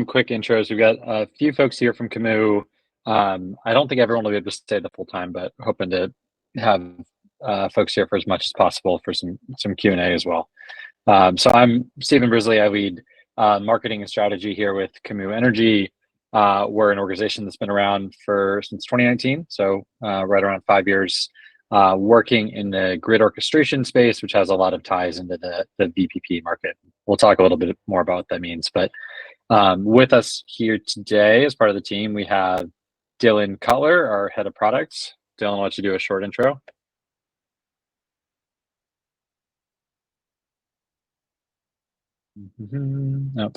quick intros. We've got a few folks here from Camus. I don't think everyone will be able to stay the full time, but hoping to have folks here for as much as possible for some Q&A as well. So I'm Stephen Brisley. I lead marketing and strategy here with Camus Energy. We're an organization that's been around since 2019, so right around 5 years, working in the grid orchestration space, which has a lot of ties into the VPP market. We'll talk a little bit more about what that means, but with us here today as part of the team, we have Dylan Cutler, our head of products. Dylan, why don't you do a short intro? Oh,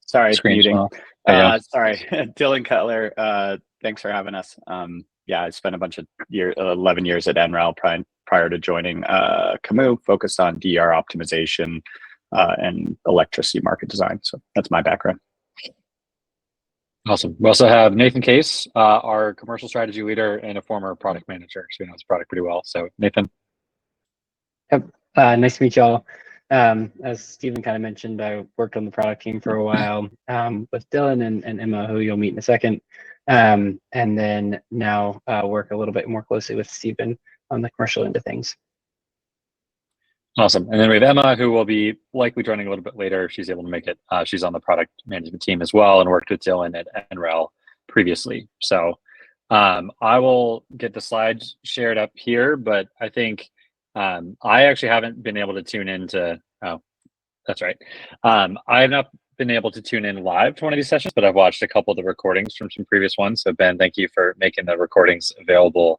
sorry, muting. Sorry, Dylan Cutler. Thanks for having us. Yeah, I spent a bunch of 11 years at NREL prior to joining Camus, focused on DR optimization and electricity market design. So that's my background. Awesome. We also have Nathan Case, our commercial strategy leader and a former product manager, so he knows the product pretty well. So Nathan. Yep. Nice to meet y'all. As Stephen kind of mentioned, I worked on the product team for a while with Dylan and Emma, who you'll meet in a second. And then now work a little bit more closely with Stephen on the commercial end of things. Awesome. And then we have Emma, who will be likely joining a little bit later if she's able to make it. She's on the product management team as well and worked with Dylan at NREL previously. So I will get the slides shared up here, but I think I actually haven't been able to tune into, that's right. I have not been able to tune in live to one of these sessions, but I've watched a couple of the recordings from some previous ones. So Ben, thank you for making the recordings available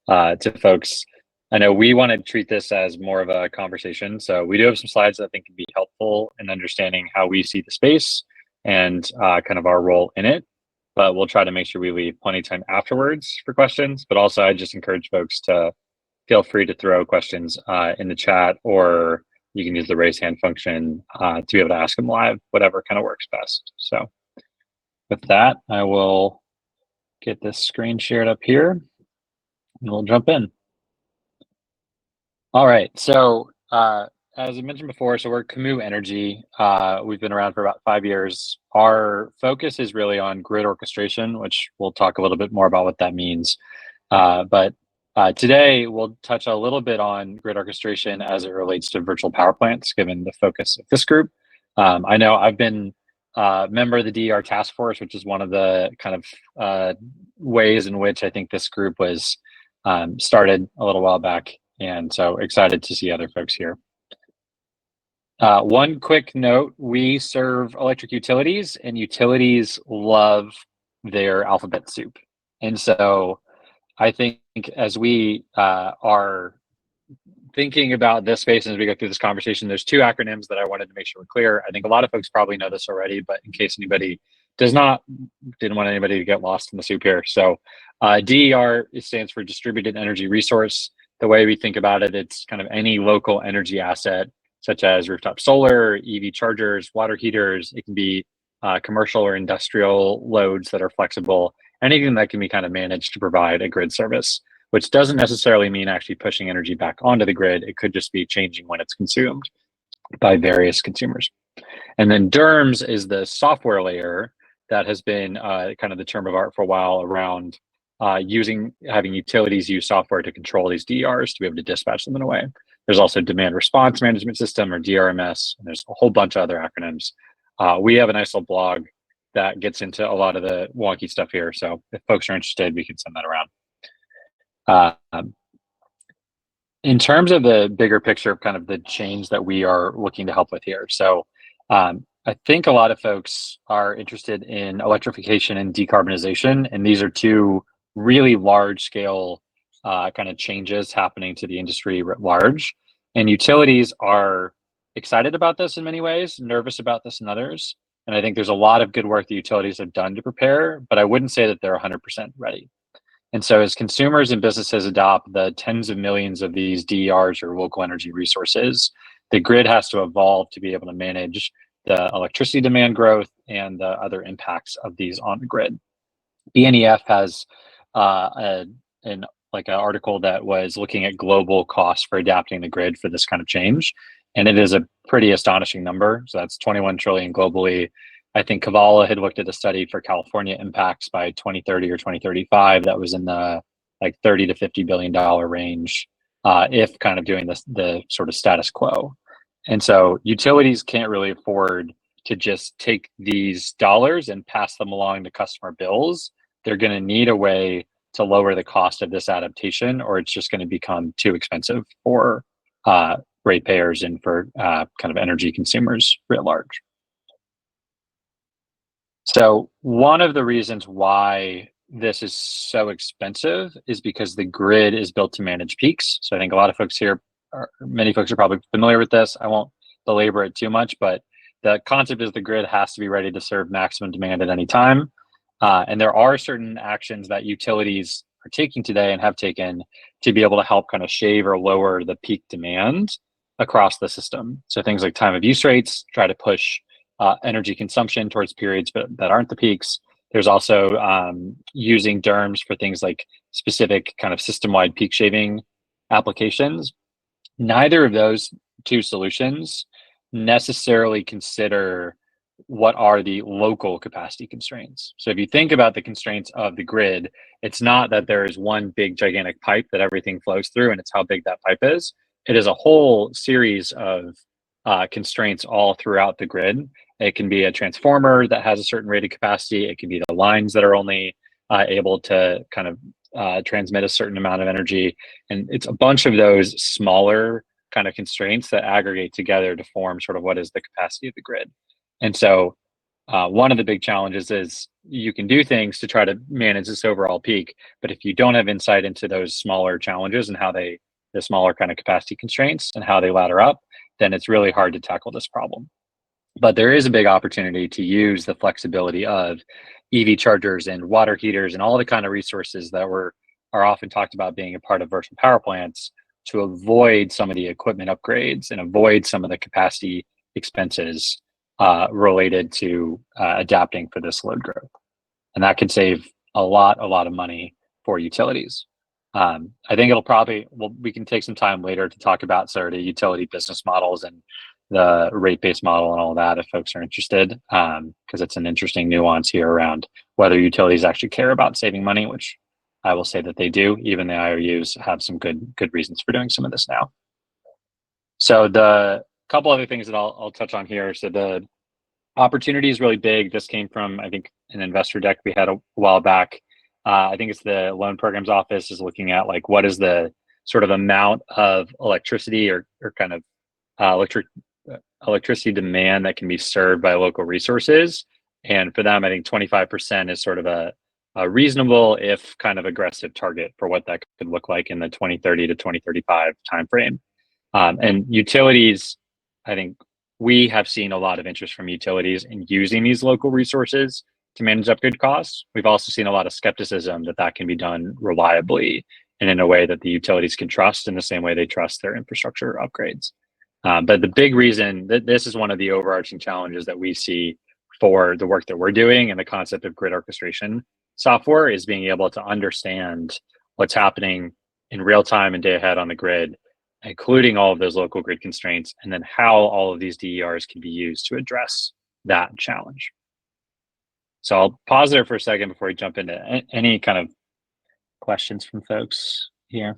to folks. I know we want to treat this as more of a conversation. So we do have some slides that I think can be helpful in understanding how we see the space and kind of our role in it. But we'll try to make sure we leave plenty of time afterwards for questions. But also I just encourage folks to feel free to throw questions in the chat, or you can use the raise hand function to be able to ask them live, whatever kind of works best. So with that, I will get this screen shared up here and we'll jump in. All right, so as I mentioned before, so we're Camus Energy. We've been around for about 5 years. Our focus is really on grid orchestration, which we'll talk a little bit more about what that means. But today we'll touch a little bit on grid orchestration as it relates to virtual power plants, given the focus of this group. I know I've been a member of the DER task force, which is one of the kind of ways in which I think this group was started a little while back. And so excited to see other folks here. One quick note, we serve electric utilities and utilities love their alphabet soup. And so I think as we are thinking about this space and as we go through this conversation, there's two acronyms that I wanted to make sure we're clear. I think a lot of folks probably know this already, but in case anybody does not, didn't want anybody to get lost in the soup here. So DER stands for Distributed Energy Resource. The way we think about it, it's kind of any local energy asset, such as rooftop solar, EV chargers, water heaters. It can be commercial or industrial loads that are flexible, anything that can be kind of managed to provide a grid service, which doesn't necessarily mean actually pushing energy back onto the grid. It could just be changing when it's consumed by various consumers. And then Derms is the software layer that has been kind of the term of art for a while around having utilities use software to control these DERs to be able to dispatch them in a way. There's also demand response management system, or DRMS, and there's a whole bunch of other acronyms. We have a nice little blog that gets into a lot of the wonky stuff here. So if folks are interested, we can send that around. In terms of the bigger picture of kind of the change that we are looking to help with here. So I think a lot of folks are interested in electrification and decarbonization, and these are two really large scale kind of changes happening to the industry writ large. And utilities are excited about this in many ways, nervous about this in others. And I think there's a lot of good work the utilities have done to prepare, but I wouldn't say that they're 100% ready. And so as consumers and businesses adopt the tens of millions of these DERs or local energy resources, the grid has to evolve to be able to manage the electricity demand growth and the other impacts of these on the grid. BNEF has an article that was looking at global costs for adapting the grid for this kind of change. And it is a pretty astonishing number. So that's 21 trillion globally. I think Kavala had looked at a study for California impacts by 2030 or 2035 that was in the like 30 to $50 billion range, if kind of doing the sort of status quo. And so utilities can't really afford to just take these dollars and pass them along to customer bills. They're going to need a way to lower the cost of this adaptation, or it's just going to become too expensive for ratepayers and for kind of energy consumers writ large. So one of the reasons why this is so expensive is because the grid is built to manage peaks. So I think a lot of folks here, many folks are probably familiar with this. I won't belabor it too much, but the concept is the grid has to be ready to serve maximum demand at any time. And there are certain actions that utilities are taking today and have taken to be able to help kind of shave or lower the peak demand across the system. So things like time of use rates, try to push energy consumption towards periods that aren't the peaks. There's also using Derms for things like specific kind of system-wide peak shaving applications. Neither of those two solutions necessarily consider what are the local capacity constraints. So if you think about the constraints of the grid, it's not that there is one big gigantic pipe that everything flows through and it's how big that pipe is. It is a whole series of constraints all throughout the grid. It can be a transformer that has a certain rated capacity. It can be the lines that are only able to kind of transmit a certain amount of energy. And it's a bunch of those smaller kind of constraints that aggregate together to form sort of what is the capacity of the grid. And so one of the big challenges is you can do things to try to manage this overall peak, but if you don't have insight into those smaller challenges and how the smaller kind of capacity constraints and how they ladder up, then it's really hard to tackle this problem. But there is a big opportunity to use the flexibility of EV chargers and water heaters and all the kind of resources that are often talked about being a part of virtual power plants to avoid some of the equipment upgrades and avoid some of the capacity expenses related to adapting for this load growth. And that could save a lot of money for utilities. I think we can take some time later to talk about sort of utility business models and the rate-based model and all that if folks are interested, because it's an interesting nuance here around whether utilities actually care about saving money, which I will say that they do. Even the IOUs have some good reasons for doing some of this now. So the couple other things that I'll touch on here. So the opportunity is really big. This came from, I think, an investor deck we had a while back. I think it's the Loan Programs Office is looking at like what is the sort of amount of electricity or kind of electricity demand that can be served by local resources. And for them, I think 25% is sort of a reasonable, if kind of aggressive target for what that could look like in the 2030 to 2035 timeframe. And utilities, I think we have seen a lot of interest from utilities in using these local resources to manage upgrade costs. We've also seen a lot of skepticism that can be done reliably and in a way that the utilities can trust in the same way they trust their infrastructure upgrades. But the big reason that this is one of the overarching challenges that we see for the work that we're doing and the concept of grid orchestration software is being able to understand what's happening in real time and day ahead on the grid, including all of those local grid constraints, and then how all of these DERs can be used to address that challenge. So I'll pause there for a second before we jump into any kind of questions from folks here.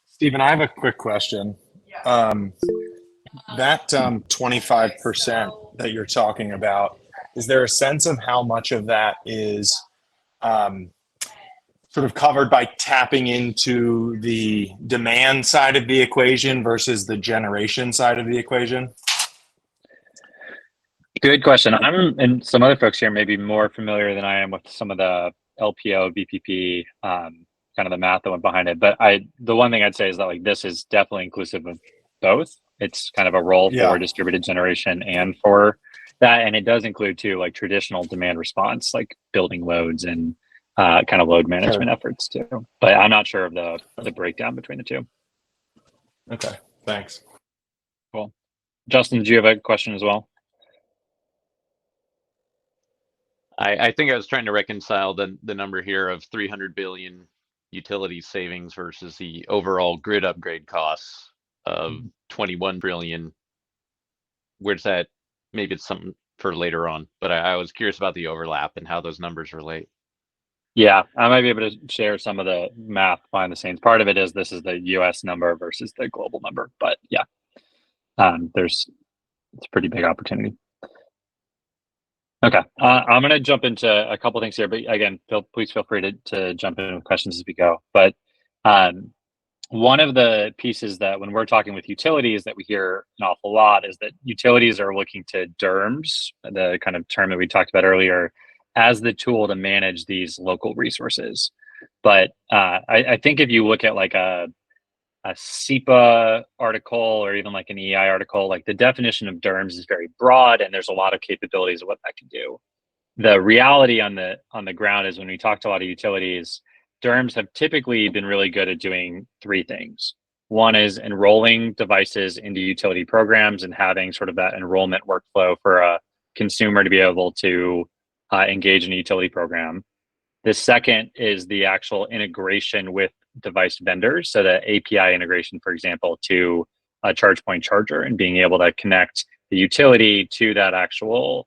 Stephen, I have a quick question. That 25% that you're talking about, is there a sense of how much of that is sort of covered by tapping into the demand side of the equation versus the generation side of the equation? Good question. And some other folks here may be more familiar than I am with some of the LPO, VPP, kind of the math that went behind it. But the one thing I'd say is that like this is definitely inclusive of both. It's kind of a role for distributed generation and for that, and it does include too like traditional demand response, like building loads and kind of load management efforts too. But I'm not sure of the breakdown between the two. Okay, thanks. Cool. Justin, did you have a question as well? I think I was trying to reconcile the number here of 300 billion utility savings versus the overall grid upgrade costs of 21 trillion. Where's that? Maybe it's something for later on, but I was curious about the overlap and how those numbers relate. Yeah, I might be able to share some of the math behind the scenes. Part of it is this is the US number versus the global number, but yeah, it's a pretty big opportunity. Okay, I'm going to jump into a couple things here, but again, please feel free to jump in with questions as we go. But one of the pieces that when we're talking with utilities that we hear an awful lot is that utilities are looking to Derms, the kind of term that we talked about earlier, as the tool to manage these local resources. But I think if you look at like a SEPA article or even like an EI article, like the definition of Derms is very broad and there's a lot of capabilities of what that can do. The reality on the ground is when we talk to a lot of utilities, Derms have typically been really good at doing three things. One is enrolling devices into utility programs and having sort of that enrollment workflow for a consumer to be able to engage in a utility program. The second is the actual integration with device vendors. So the API integration, for example, to a charge point charger and being able to connect the utility to that actual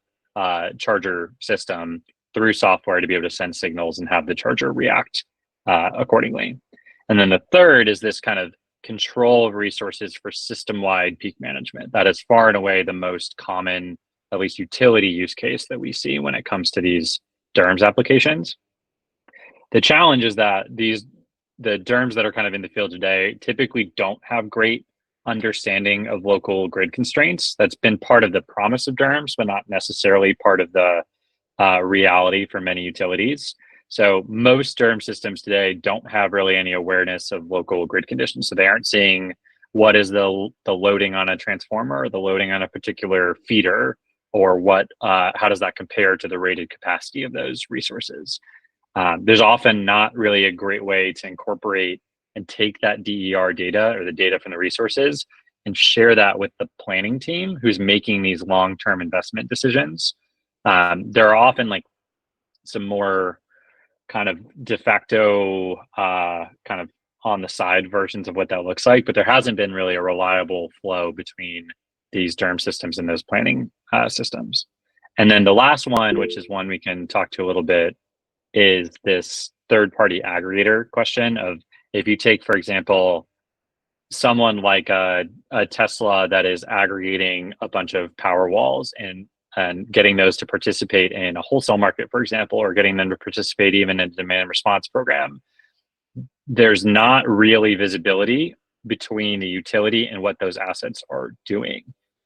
charger system through software to be able to send signals and have the charger react accordingly. And then the third is this kind of control of resources for system-wide peak management. That is far and away the most common, at least utility use case that we see when it comes to these Derms applications. The challenge is that the Derms that are kind of in the field today typically don't have great understanding of local grid constraints. That's been part of the promise of Derms, but not necessarily part of the reality for many utilities. So most Derm systems today don't have really any awareness of local grid conditions. So they aren't seeing what is the loading on a transformer or the loading on a particular feeder, or how does that compare to the rated capacity of those resources. There's often not really a great way to incorporate and take that DER data or the data from the resources and share that with the planning team who's making these long-term investment decisions. There are often like some more kind of de facto kind of on the side versions of what that looks like, but there hasn't been really a reliable flow between these Derm systems and those planning systems. And then the last one, which is one we can talk to a little bit, is this third-party aggregator question of if you take, for example, someone like a Tesla that is aggregating a bunch of power walls and getting those to participate in a wholesale market, for example, or getting them to participate even in a demand response program, there's not really visibility between the utility and what those assets are doing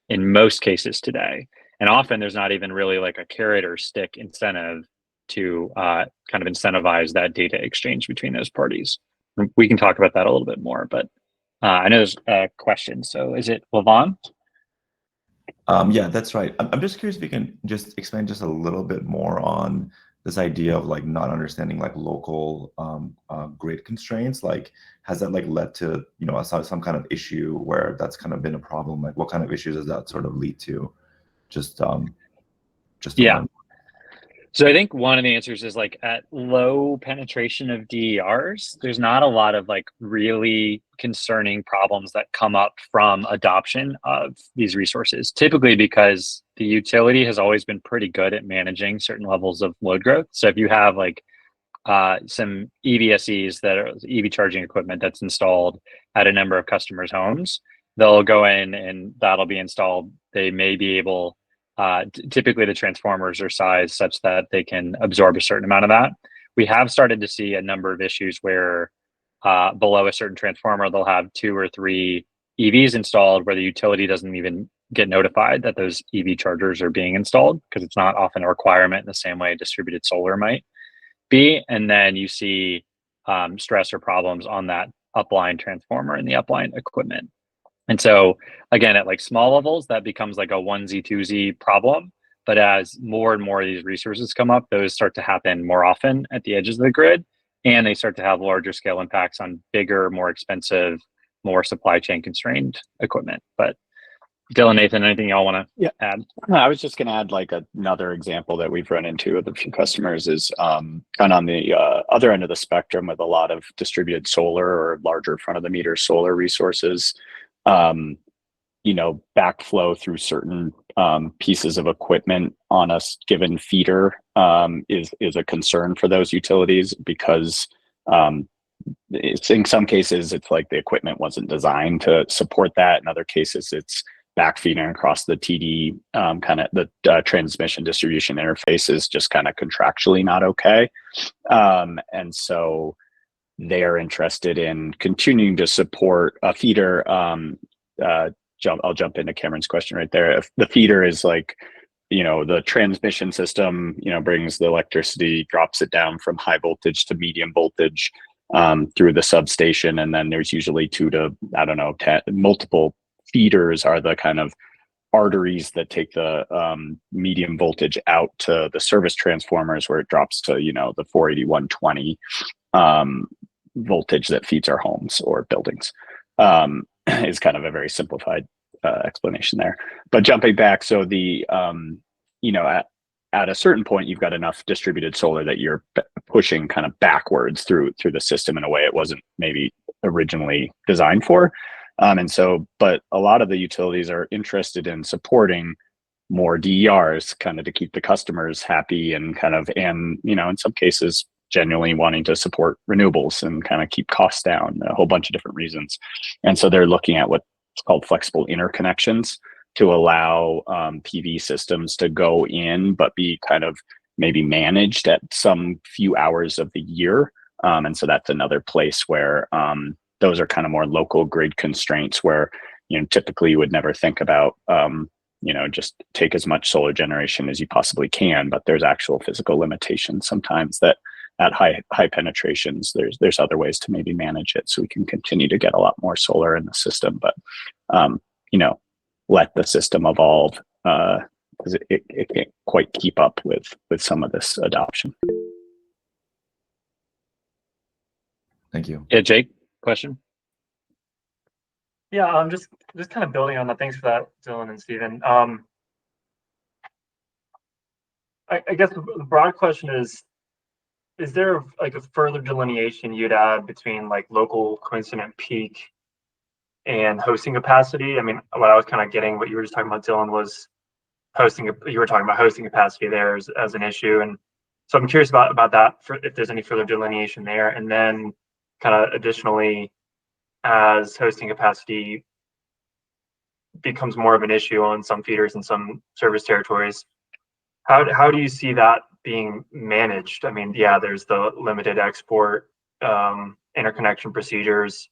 in most cases today. And often there's not even really like a carrot or stick incentive to kind of incentivize that data exchange between those parties. We can talk about that a little bit more, but I know there's a question. So is it Lavon? Yeah, that's right. I'm just curious if you can just explain just a little bit more on this idea of like not understanding like local grid constraints. Like, has that like led to, you know, some kind of issue where that's kind of been a problem? Like, what kind of issues does that sort of lead to? Just Yeah. learn. So I think one of the answers is like at low penetration of DERs, there's not a lot of like really concerning problems that come up from adoption of these resources, typically because the utility has always been pretty good at managing certain levels of load growth. So if you have like some EVSEs that are EV charging equipment that's installed at a number of customers' homes, they'll go in and that'll be installed. They may be able typically the transformers are sized such that they can absorb a certain amount of that. We have started to see a number of issues where below a certain transformer, they'll have 2 or 3 EVs installed where the utility doesn't even get notified that those EV chargers are being installed because it's not often a requirement in the same way distributed solar might be. And then you see stress or problems on that upline transformer and the upline equipment. And so again, at like small levels, that becomes like a 1Z, 2Z problem. But as more and more of these resources come up, those start to happen more often at the edges of the grid, and they start to have larger scale impacts on bigger, more expensive, more supply chain constrained equipment. But Dylan, Nathan, anything y'all want to add? I was just going to add like another example that we've run into with a few customers is kind of on the other end of the spectrum with a lot of distributed solar or larger front of the meter solar resources. backflow through certain pieces of equipment on a given feeder is a concern for those utilities, because in some cases it's like the equipment wasn't designed to support that. In other cases, it's backfeeding across the TD kind of the transmission distribution interface is just kind of contractually not okay. And so they're interested in continuing to support a feeder. I'll jump into Cameron's question right there. If the feeder is like, the transmission system, brings the electricity, drops it down from high voltage to medium voltage through the substation. And then there's usually 2 to, 10, multiple feeders are the kind of arteries that take the medium voltage out to the service transformers, where it drops to, the 480, 120 voltage that feeds our homes or buildings. Is kind of a very simplified explanation there. But jumping back, so the at a certain point, you've got enough distributed solar that you're pushing kind of backwards through the system in a way it wasn't maybe originally designed for. And so, but a lot of the utilities are interested in supporting more DERs, kind of to keep the customers happy, and in some cases genuinely wanting to support renewables and kind of keep costs down, a whole bunch of different reasons. And so they're looking at what's called flexible interconnections to allow PV systems to go in, but be kind of maybe managed at some few hours of the year. And so that's another place where those are kind of more local grid constraints where, typically you would never think about, just take as much solar generation as you possibly can, but there's actual physical limitations sometimes that at high penetrations, there's other ways to maybe manage it, so we can continue to get a lot more solar in the system, but let the system evolve, because it can't quite keep up with some of this adoption. Thank you. Yeah, Jake, question? Yeah, I'm just kind of building on that. Thanks for that, Dylan and Stephen. I guess the broad question is there like a further delineation you'd add between like local coincident peak and hosting capacity? I mean, what I was kind of getting, what you were just talking about, Dylan, was you were talking about hosting capacity there as an issue. And so I'm curious about that, if there's any further delineation there. And then kind of additionally, as hosting capacity becomes more of an issue on some feeders and some service territories, how do you see that being managed? I mean, yeah, there's the limited export interconnection procedures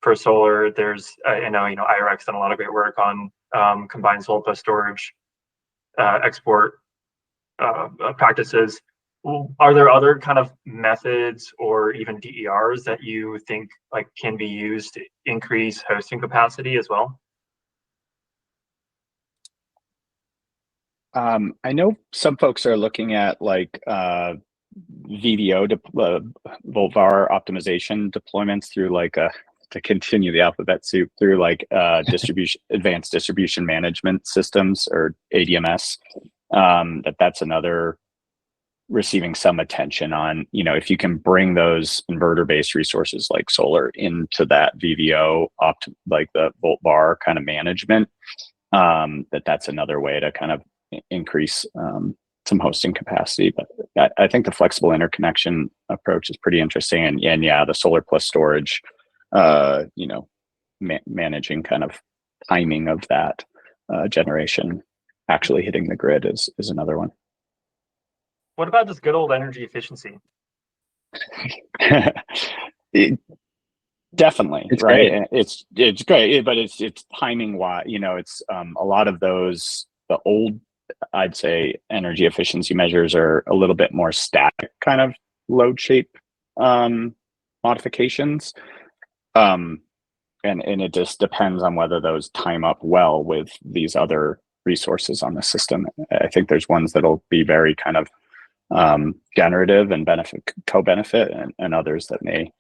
for solar. There's, I know, IREC's done a lot of great work on combined solar plus storage export practices. Are there other kind of methods or even DERs that you think like can be used to increase hosting capacity as well? I know some folks are looking at like VVO, Voltvar optimization deployments through like to continue the alphabet soup through like advanced distribution management systems, or ADMS. That's another receiving some attention on, if you can bring those inverter-based resources like solar into that VVO like the Voltvar kind of management, that's another way to kind of increase some hosting capacity. But I think the flexible interconnection approach is pretty interesting, and yeah, the solar plus storage, managing kind of timing of that generation actually hitting the grid is another one. What about just good old energy efficiency? Definitely, it's right. Great. It's great, but it's timing wise. It's a lot of those, the old, I'd say, energy efficiency measures are a little bit more static kind of load shape modifications, and it just depends on whether those time up well with these other resources on the system. I think there's ones that'll be very kind of generative and co-benefit, and others that may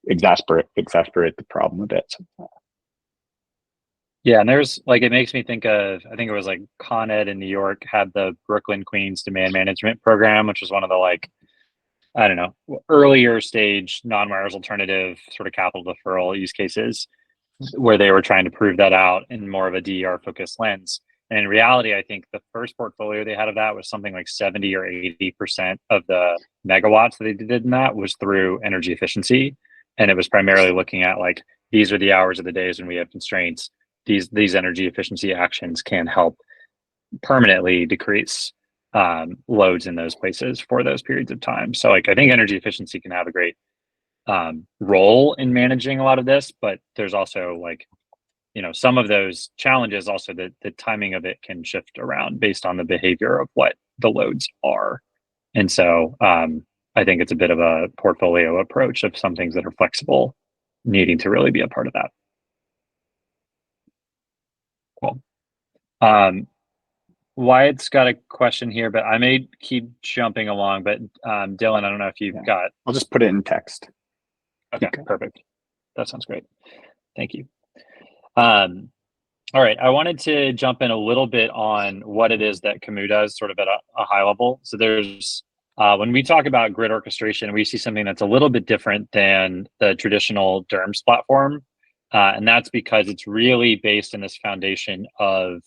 exasperate the problem a bit. Yeah, and there's like, it makes me think of, I think it was like Con Ed in New York had the Brooklyn Queens demand management program, which was one of the like, I don't know, earlier stage non-wires alternative sort of capital deferral use cases. where they were trying to prove that out in more of a DER focused lens. And in reality, I think the first portfolio they had of that was something like 70 or 80% of the megawatts that they did in that was through energy efficiency. And it was primarily looking at like, these are the hours of the days when we have constraints. These energy efficiency actions can help permanently decrease loads in those places for those periods of time. So like, I think energy efficiency can have a great role in managing a lot of this, but there's also like, you know, some of those challenges also the timing of it can shift around based on the behavior of what the loads are. And so I think it's a bit of a portfolio approach of some things that are flexible needing to really be a part of that. Cool. Wyatt's got a question here, but I may keep jumping along, but Dylan, I don't know if you've got. I'll just put it in text. Okay, perfect. That sounds great. Thank you. All right, I wanted to jump in a little bit on what it is that Camus does sort of at a high level. So there's, when we talk about grid orchestration, we see something that's a little bit different than the traditional Derms platform. And that's because it's really based in this foundation of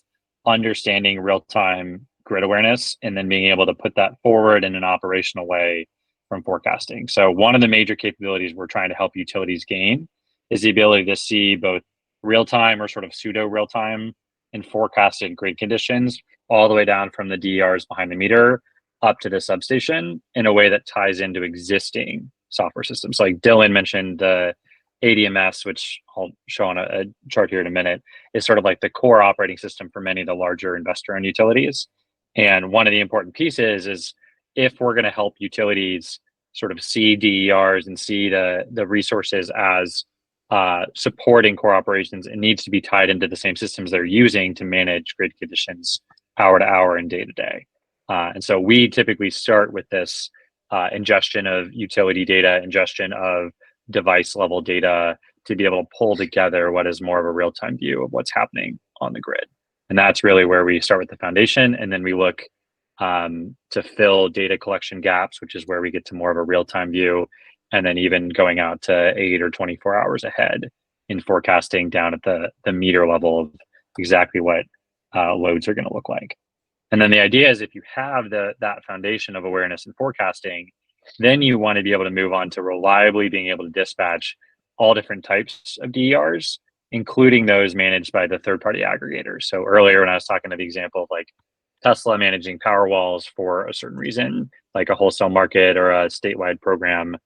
understanding real-time grid awareness and then being able to put that forward in an operational way from forecasting. So one of the major capabilities we're trying to help utilities gain is the ability to see both real-time or sort of pseudo real-time and forecasted grid conditions all the way down from the DERs behind the meter up to the substation in a way that ties into existing software systems. So like Dylan mentioned the ADMS, which I'll show on a chart here in a minute, is sort of like the core operating system for many of the larger investor-owned utilities. And one of the important pieces is if we're going to help utilities sort of see DERs and see the resources as supporting core operations, it needs to be tied into the same systems they're using to manage grid conditions hour to hour and day to day. And so we typically start with this ingestion of utility data, ingestion of device level data to be able to pull together what is more of a real-time view of what's happening on the grid. And that's really where we start with the foundation. And then we look to fill data collection gaps, which is where we get to more of a real-time view. And then even going out to 8 or 24 hours ahead in forecasting down at the meter level of exactly what loads are going to look like. And then the idea is if you have that foundation of awareness and forecasting, then you want to be able to move on to reliably being able to dispatch all different types of DERs, including those managed by the third-party aggregators. So earlier when I was talking to the example of like Tesla managing power walls for a certain reason, like a wholesale market or a statewide program,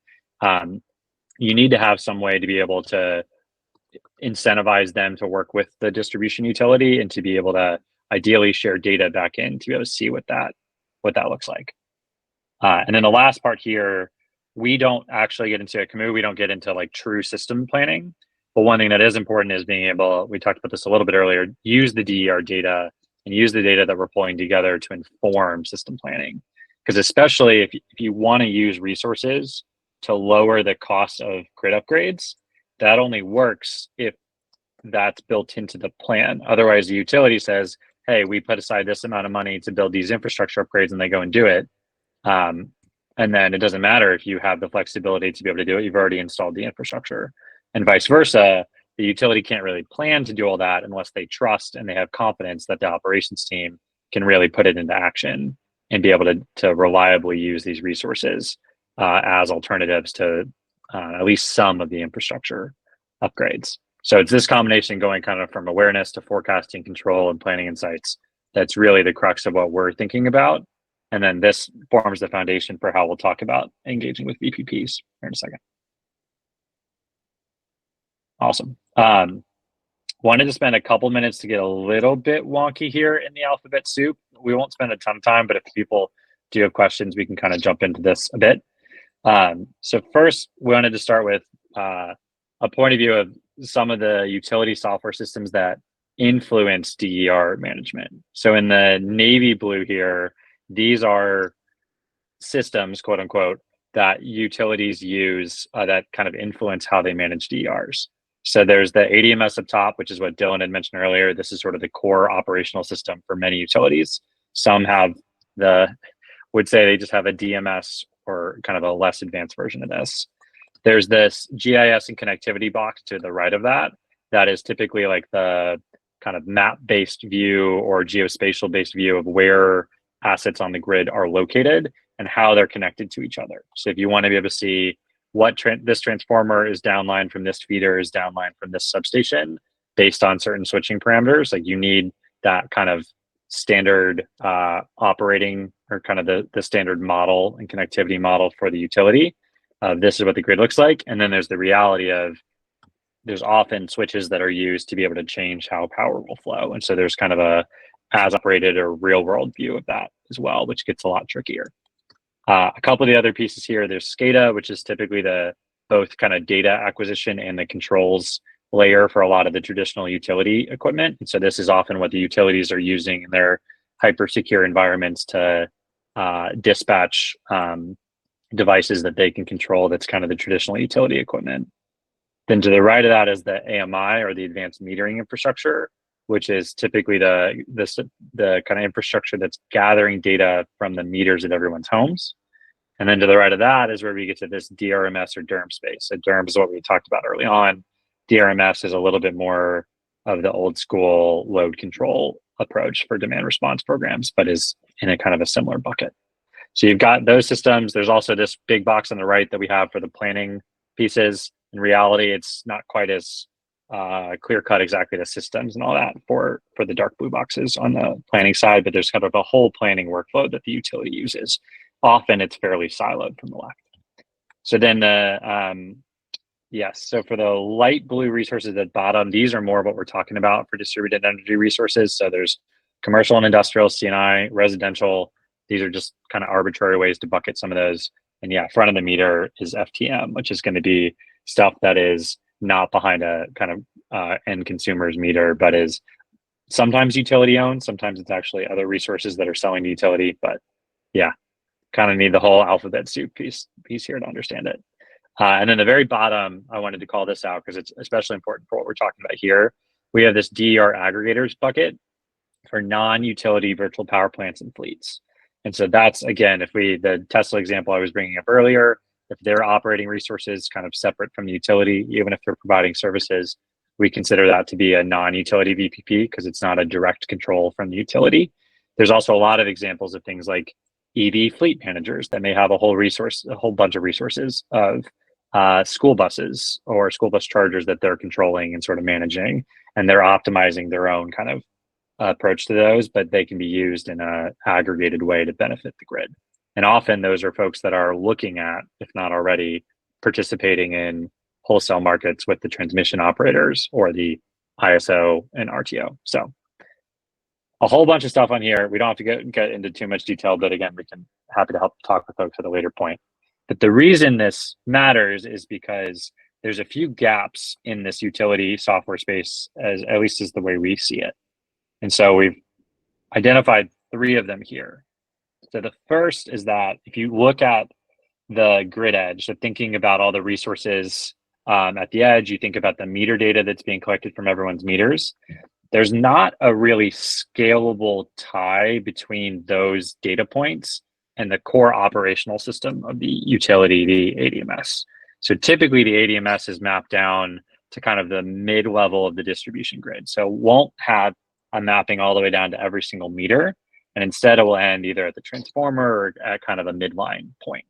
you need to have some way to be able to incentivize them to work with the distribution utility and to be able to ideally share data back in to be able to see what that looks like. And then the last part here, we don't actually get into Camus, we don't get into like true system planning. But one thing that is important is being able, we talked about this a little bit earlier, use the DER data and use the data that we're pulling together to inform system planning. Because especially if you want to use resources to lower the cost of grid upgrades, that only works if that's built into the plan. Otherwise, the utility says, hey, we put aside this amount of money to build these infrastructure upgrades, and they go and do it. And then it doesn't matter if you have the flexibility to be able to do it, you've already installed the infrastructure. And vice versa, the utility can't really plan to do all that unless they trust and they have confidence that the operations team can really put it into action and be able to reliably use these resources as alternatives to at least some of the infrastructure upgrades. So it's this combination going kind of from awareness to forecasting, control, and planning insights that's really the crux of what we're thinking about. And then this forms the foundation for how we'll talk about engaging with VPPs here in a second. Awesome. Wanted to spend a couple minutes to get a little bit wonky here in the alphabet soup. We won't spend a ton of time, but if people do have questions, we can kind of jump into this a bit. So first, we wanted to start with a point of view of some of the utility software systems that influence DER management. So in the navy blue here, these are systems, quote unquote, that utilities use that kind of influence how they manage DERs. So there's the ADMS up top, which is what Dylan had mentioned earlier. This is sort of the core operational system for many utilities. Some have would say they just have a DMS or kind of a less advanced version of this. There's this GIS and connectivity box to the right of that. that is typically like the kind of map-based view or geospatial-based view of where assets on the grid are located and how they're connected to each other. So if you want to be able to see what this transformer is downline from this feeder is downline from this substation based on certain switching parameters, like you need that kind of standard operating or kind of the standard model and connectivity model for the utility. This is what the grid looks like. And then there's the reality of there's often switches that are used to be able to change how power will flow. And so there's kind of a as operated or real world view of that as well, which gets a lot trickier. A couple of the other pieces here, there's SCADA, which is typically the both kind of data acquisition and the controls layer for a lot of the traditional utility equipment. And so this is often what the utilities are using in their hyper secure environments to dispatch devices that they can control. That's kind of the traditional utility equipment. Then to the right of that is the AMI, or the advanced metering infrastructure, which is typically the kind of infrastructure that's gathering data from the meters of everyone's homes. And then to the right of that is where we get to this DRMS or DERM space. So DERM is what we talked about early on. DRMS is a little bit more of the old school load control approach for demand response programs, but is in a kind of a similar bucket. So you've got those systems. There's also this big box on the right that we have for the planning pieces. In reality, it's not quite as clear cut exactly the systems and all that for the dark blue boxes on the planning side, but there's kind of a whole planning workflow that the utility uses. Often it's fairly siloed from the left. So then yes, so for the light blue resources at the bottom, these are more of what we're talking about for distributed energy resources. So there's commercial and industrial, C&I, residential. These are just kind of arbitrary ways to bucket some of those. And yeah, front of the meter is FTM, which is going to be stuff that is not behind a kind of end consumer's meter, but is sometimes utility owned. Sometimes it's actually other resources that are selling to utility. But yeah, kind of need the whole alphabet soup piece here to understand it. And then the very bottom, I wanted to call this out because it's especially important for what we're talking about here. We have this DER aggregators bucket for non-utility virtual power plants and fleets. And so that's, again, the Tesla example I was bringing up earlier, if they're operating resources kind of separate from the utility, even if they're providing services, we consider that to be a non-utility VPP because it's not a direct control from the utility. There's also a lot of examples of things like EV fleet managers that may have a whole bunch of resources of school buses or school bus chargers that they're controlling and sort of managing, and they're optimizing their own kind of approach to those, but they can be used in a aggregated way to benefit the grid. And often those are folks that are looking at, if not already, participating in wholesale markets with the transmission operators or the ISO and RTO. So a whole bunch of stuff on here. We don't have to get into too much detail, but again, we can happy to help talk with folks at a later point. But the reason this matters is because there's a few gaps in this utility software space, at least is the way we see it. And so we've identified 3 of them here. So the first is that if you look at the grid edge, so thinking about all the resources at the edge, you think about the meter data that's being collected from everyone's meters. There's not a really scalable tie between those data points and the core operational system of the utility, the ADMS. So typically the ADMS is mapped down to kind of the mid-level of the distribution grid. So it won't have a mapping all the way down to every single meter. And instead it will end either at the transformer or at kind of a midline point.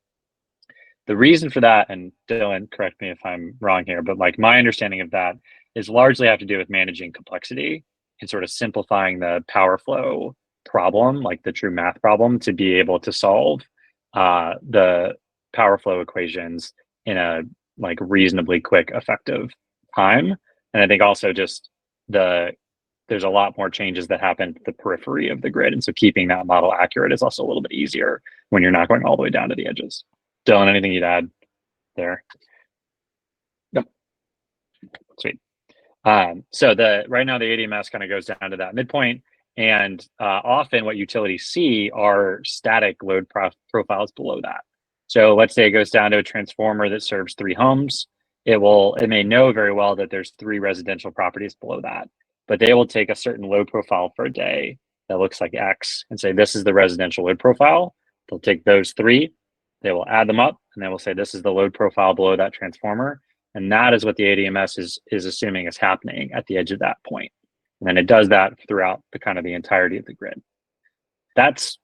The reason for that, and Dylan, correct me if I'm wrong here, but like my understanding of that is largely have to do with managing complexity and sort of simplifying the power flow problem, like the true math problem, to be able to solve the power flow equations in a like reasonably quick, effective time. And I think also just there's a lot more changes that happen at the periphery of the grid. And so keeping that model accurate is also a little bit easier when you're not going all the way down to the edges. Dylan, anything you'd add there? Yep. Sweet. So right now the ADMS kind of goes down to that midpoint, and often what utilities see are static load profiles below that. So let's say it goes down to a transformer that serves 3 homes. It may know very well that there's 3 residential properties below that, but they will take a certain load profile for a day that looks like X and say, this is the residential load profile. They'll take those 3, they will add them up, and they will say, this is the load profile below that transformer. And that is what the ADMS is assuming is happening at the edge of that point. And then it does that throughout the kind of the entirety of the grid. That's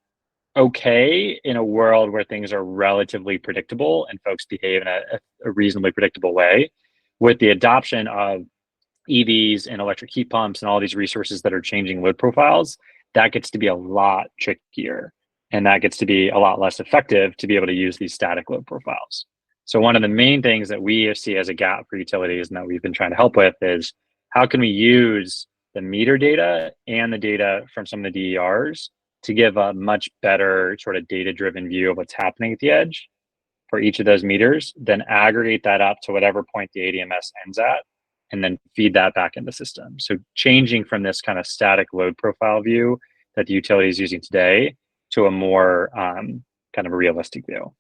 okay in a world where things are relatively predictable and folks behave in a reasonably predictable way. With the adoption of EVs and electric heat pumps and all these resources that are changing load profiles, that gets to be a lot trickier. And that gets to be a lot less effective to be able to use these static load profiles. So one of the main things that we see as a gap for utilities and that we've been trying to help with is how can we use the meter data and the data from some of the DERs to give a much better sort of data-driven view of what's happening at the edge for each of those meters, then aggregate that up to whatever point the ADMS ends at, and then feed that back in the system. So changing from this kind of static load profile view that the utility is using today to a more kind of a realistic view.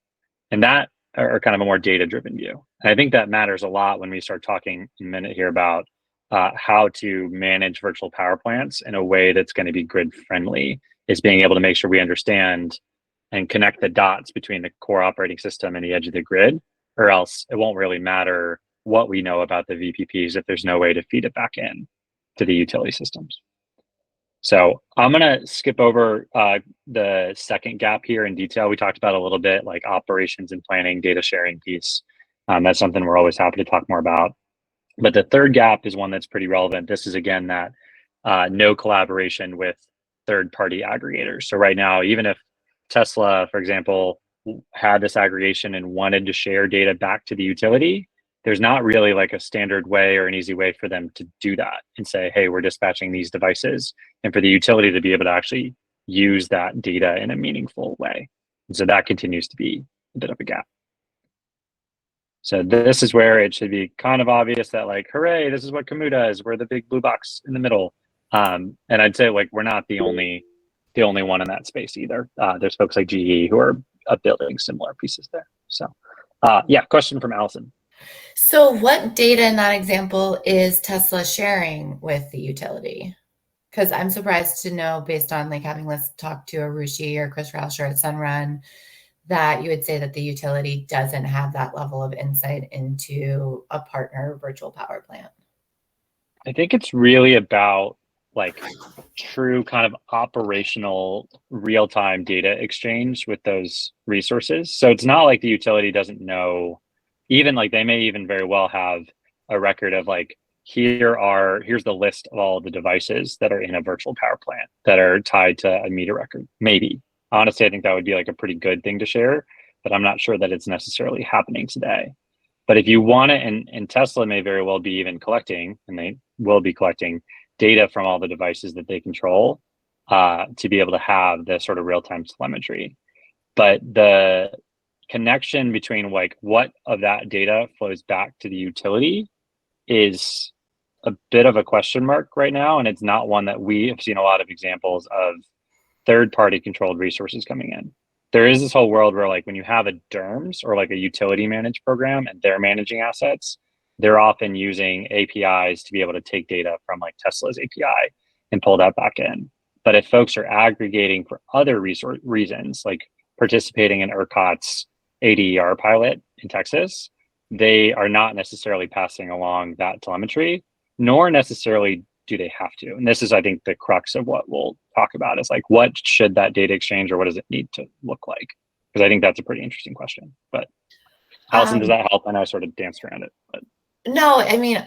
And that, or kind of a more data-driven view. And I think that matters a lot when we start talking in a minute here about how to manage virtual power plants in a way that's going to be grid friendly, is being able to make sure we understand and connect the dots between the core operating system and the edge of the grid, or else it won't really matter what we know about the VPPs if there's no way to feed it back in to the utility systems. So I'm going to skip over the second gap here in detail. We talked about a little bit like operations and planning, data sharing piece. That's something we're always happy to talk more about. But the third gap is one that's pretty relevant. This is, again, that no collaboration with third-party aggregators. So right now, even if Tesla, for example, had this aggregation and wanted to share data back to the utility, there's not really like a standard way or an easy way for them to do that and say, hey, we're dispatching these devices, and for the utility to be able to actually use that data in a meaningful way. And so that continues to be a bit of a gap. So this is where it should be kind of obvious that like, hooray, this is what Camus does. We're the big blue box in the middle. And I'd say like, we're not the only one in that space either. There's folks like GE who are building similar pieces there. So yeah, question from Allison. So what data in that example is Tesla sharing with the utility? Because I'm surprised to know, based on like having talked to Arushi or Chris Rauscher at Sunrun, that you would say that the utility doesn't have that level of insight into a partner virtual power plant. I think it's really about like true kind of operational real-time data exchange with those resources. So it's not like the utility doesn't know, even like they may even very well have a record of like, here's the list of all the devices that are in a virtual power plant that are tied to a meter record. Maybe. Honestly, I think that would be like a pretty good thing to share, but I'm not sure that it's necessarily happening today. But if you want it, and Tesla may very well be even collecting, and they will be collecting data from all the devices that they control to be able to have the sort of real-time telemetry. But the connection between like what of that data flows back to the utility is a bit of a question mark right now. And it's not one that we have seen a lot of examples of third-party controlled resources coming in. There is this whole world where like when you have a Derms or like a utility managed program and they're managing assets, they're often using APIs to be able to take data from like Tesla's API and pull that back in. But if folks are aggregating for other reasons, like participating in ERCOT's ADER pilot in Texas, they are not necessarily passing along that telemetry, nor necessarily do they have to. And this is, I think, the crux of what we'll talk about is like, what should that data exchange or what does it need to look like? Because I think that's a pretty interesting question. But Allison, does that help? I know I sort of danced around it. But no, I mean,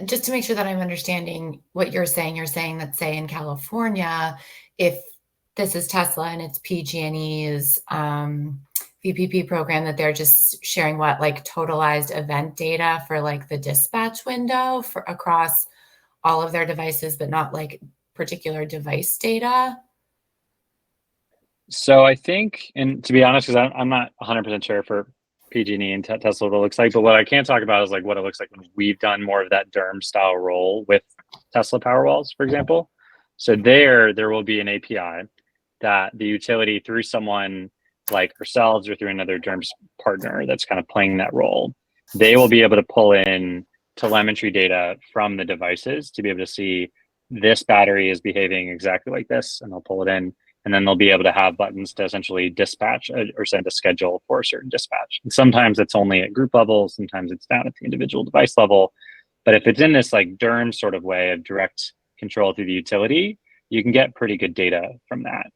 just to make sure that I'm understanding what you're saying that say in California, if this is Tesla and it's PG&E's VPP program, that they're just sharing what, like totalized event data for like the dispatch window for across all of their devices, but not like particular device data? So I think, and to be honest, because I'm not 100% sure for PG&E and Tesla what it looks like, but what I can talk about is like what it looks like when we've done more of that Derm style role with Tesla Powerwalls, for example. So there will be an API that the utility, through someone like ourselves or through another Derms partner that's kind of playing that role, they will be able to pull in telemetry data from the devices to be able to see this battery is behaving exactly like this, and they'll pull it in. and then they'll be able to have buttons to essentially dispatch or send a schedule for a certain dispatch. And sometimes it's only at group level, sometimes it's down at the individual device level. But if it's in this like Derms sort of way of direct control through the utility, you can get pretty good data from that.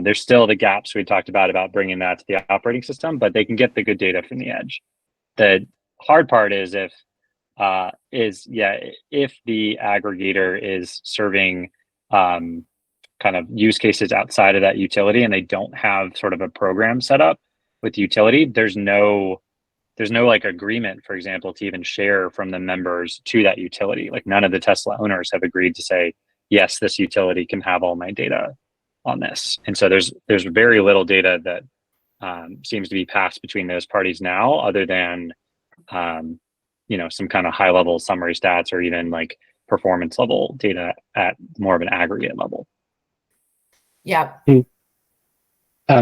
There's still the gaps we talked about bringing that to the operating system, but they can get the good data from the edge. The hard part is if the aggregator is serving kind of use cases outside of that utility and they don't have sort of a program set up with the utility, there's no like agreement, for example, to even share from the members to that utility. Like none of the Tesla owners have agreed to say, yes, this utility can have all my data on this. And so there's very little data that seems to be passed between those parties now, other than some kind of high level summary stats or even like performance level data at more of an aggregate level. Yeah.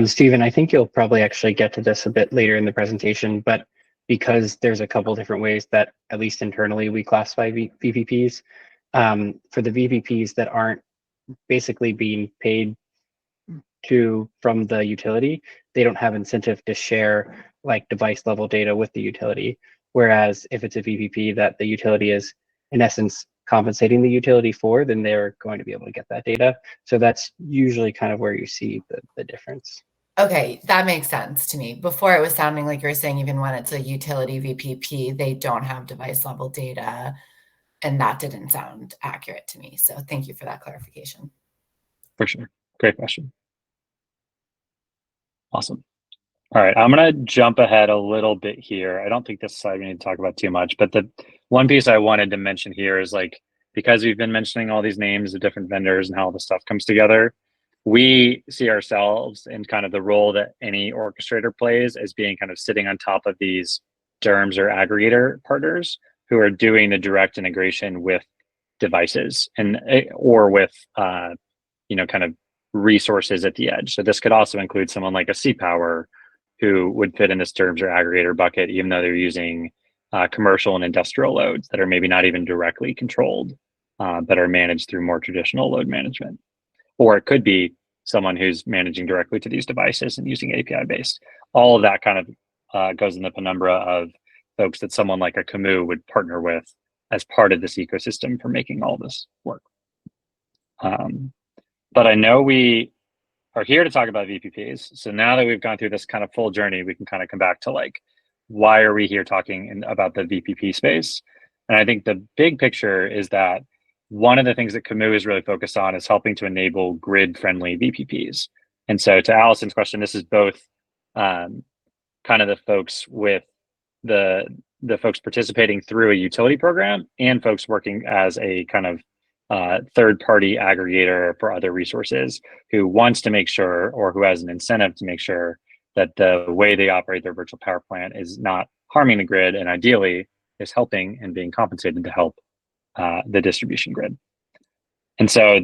Stephen, I think you'll probably actually get to this a bit later in the presentation, but because there's a couple different ways that, at least internally, we classify VPPs, for the VPPs that aren't basically being paid from the utility, they don't have incentive to share like device level data with the utility. Whereas if it's a VPP that the utility is in essence compensating the utility for, then they're going to be able to get that data. So that's usually kind of where you see the difference. Okay, that makes sense to me. Before it was sounding like you were saying even when it's a utility VPP, they don't have device level data, and that didn't sound accurate to me. So thank you for that clarification. For sure. Great question. Awesome. All right, I'm going to jump ahead a little bit here. I don't think this slide we need to talk about too much, but the one piece I wanted to mention here is like, because we've been mentioning all these names of different vendors and how all this stuff comes together, we see ourselves in kind of the role that any orchestrator plays as being kind of sitting on top of these Derms or aggregator partners who are doing the direct integration with devices or with kind of resources at the edge. So this could also include someone like a C-Power who would fit in this Derms or aggregator bucket, even though they're using commercial and industrial loads that are maybe not even directly controlled, but are managed through more traditional load management. Or it could be someone who's managing directly to these devices and using API-based. All of that kind of goes in the penumbra of folks that someone like a Camus would partner with as part of this ecosystem for making all this work. But I know we are here to talk about VPPs. So now that we've gone through this kind of full journey, we can kind of come back to like, why are we here talking about the VPP space? And I think the big picture is that one of the things that Camus is really focused on is helping to enable grid-friendly VPPs. And so to Allison's question, this is both kind of the folks with the folks participating through a utility program and folks working as a kind of third-party aggregator for other resources who wants to make sure, or who has an incentive to make sure, that the way they operate their virtual power plant is not harming the grid, and ideally is helping and being compensated to help the distribution grid. And so